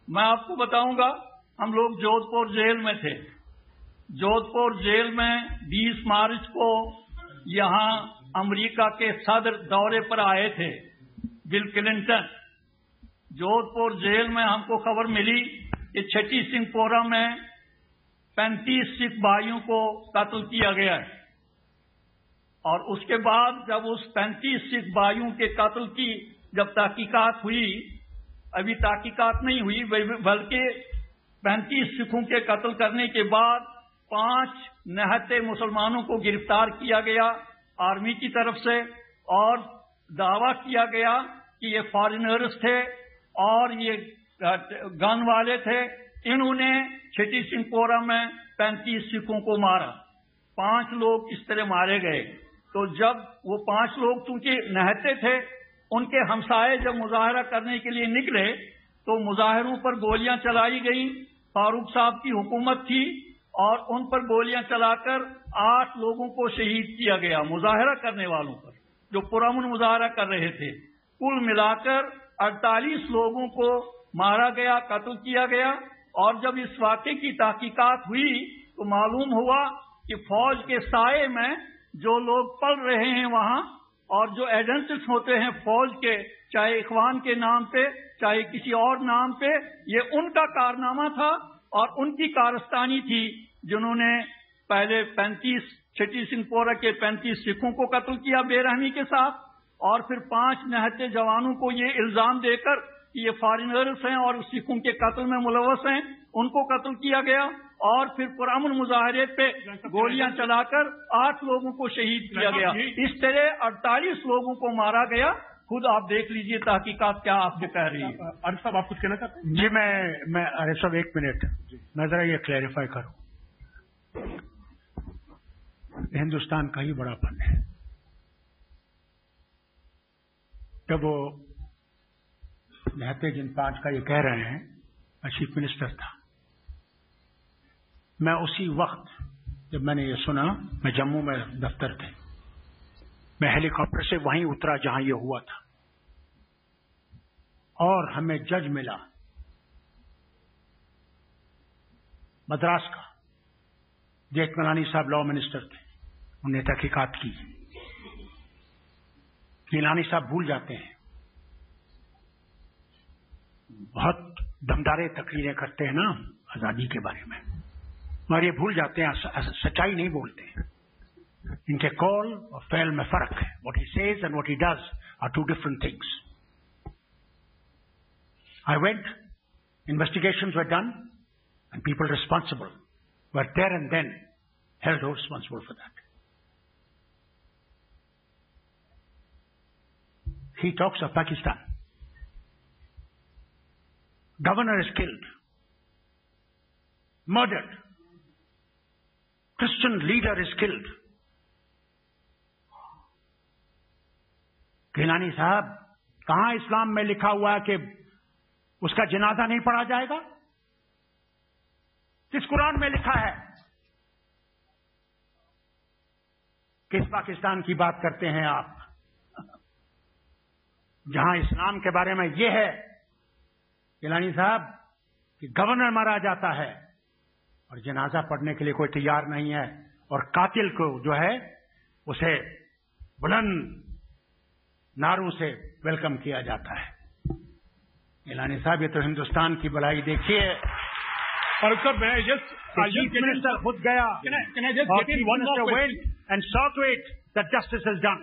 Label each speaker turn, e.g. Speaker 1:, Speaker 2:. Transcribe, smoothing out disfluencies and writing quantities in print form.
Speaker 1: میں آپ کو بتاؤں گا، ہم لوگ جودھ پور جیل میں تھے. جودھ پور جیل میں 20 مارچ کو یہاں امریکہ کے صدر دورے پر آئے تھے، بل کلنٹن. جودھ پور جیل میں ہم کو خبر ملی کہ چھٹی سنگھ پورہ میں 35 سکھ بھائیوں کو قتل کیا گیا ہے. اور اس کے بعد جب اس 35 سکھ بھائیوں کے قتل کی جب تحقیقات ہوئی، ابھی تحقیقات نہیں ہوئی بلکہ 35 سکھوں کے قتل کرنے کے بعد 5 نہتے مسلمانوں کو گرفتار کیا گیا آرمی کی طرف سے، اور دعویٰ کیا گیا کہ یہ فارینرز تھے اور یہ گن والے تھے. انہوں نے چھٹی سنگھ پورہ میں 35 سکھوں کو مارا. 5 لوگ اس طرح مارے گئے. تو جب وہ 5 لوگ چونکہ نہتے تھے، ان کے ہمسائے جب مظاہرہ کرنے کے لیے نکلے تو مظاہروں پر گولیاں چلائی گئیں. فاروق صاحب کی حکومت تھی اور ان پر گولیاں چلا کر 8 لوگوں کو شہید کیا گیا، مظاہرہ کرنے والوں پر جو پرامن مظاہرہ کر رہے تھے. کل ملا کر 48 لوگوں کو مارا گیا، قتل کیا گیا. اور جب اس واقعے کی تحقیقات ہوئی تو معلوم ہوا کہ فوج کے سائے میں جو لوگ پڑھ رہے ہیں وہاں، اور جو ایجنٹس ہوتے ہیں فوج کے، چاہے اخوان کے نام پہ چاہے کسی اور نام پہ، یہ ان کا کارنامہ تھا اور ان کی کارستانی تھی جنہوں نے پہلے 35 چھٹی سنگھ پورہ کے 35 سکھوں کو قتل کیا بے رحمی کے ساتھ، اور پھر 5 نہتے جوانوں کو یہ الزام دے کر کہ یہ فارینرز ہیں اور سکھوں کے قتل میں ملوث ہیں، ان کو قتل کیا گیا. اور پھر پرامن مظاہرے پہ گولیاں چلا کر 8 لوگوں کو شہید کیا گیا. اس طرح 48 لوگوں کو مارا گیا. خود آپ دیکھ لیجئے تحقیقات کیا آپ کو کہہ رہی ہے.
Speaker 2: عارف صاحب آپ کچھ کہنا چاہتے ہیں؟
Speaker 3: جی میں عارف صاحب 1 منٹ میں ذرا یہ کلیریفائی کروں. ہندوستان کا ہی بڑا فن ہے. جب وہ نہتے جن 5 کا یہ کہہ رہے ہیں، میں چیف منسٹر تھا. میں اسی وقت جب میں نے یہ سنا، میں جموں میں دفتر تھے، میں ہیلی کاپٹر سے وہیں اترا جہاں یہ ہوا تھا، اور ہمیں جج ملا مدراس کا. جیٹھ ملانی صاحب لاء منسٹر تھے، انہوں نے تحقیقات کی. گیلانی صاحب بھول جاتے ہیں، بہت دمدارے تقریریں کرتے ہیں نا آزادی کے بارے میں، مگر یہ بھول جاتے ہیں، سچائی نہیں بولتے ہیں. ان کے قول اور فعل میں فرق ہے. What he says and what he does are 2 different things. I went, investigations were done, and people responsible were there and then held responsible for that. He talks of Pakistan. Governor is killed, murdered. Christian leader is killed. Gilani صاحب، کہاں اسلام میں لکھا ہوا ہے کہ اس کا جنازہ نہیں پڑھا جائے گا؟ کس قرآن میں لکھا ہے؟ کس پاکستان کی بات کرتے ہیں آپ، جہاں اسلام کے بارے میں یہ ہے گیلانی صاحب کہ گورنر مارا جاتا ہے اور جنازہ پڑھنے کے لیے کوئی تیار نہیں ہے، اور قاتل کو جو ہے اسے بلند نعروں سے ویلکم کیا جاتا ہے. گیلانی صاحب، یہ تو ہندوستان کی بلائی دیکھیے.
Speaker 2: اور سر میں
Speaker 3: چیف منسٹر خود گیا and saw to it that justice is done.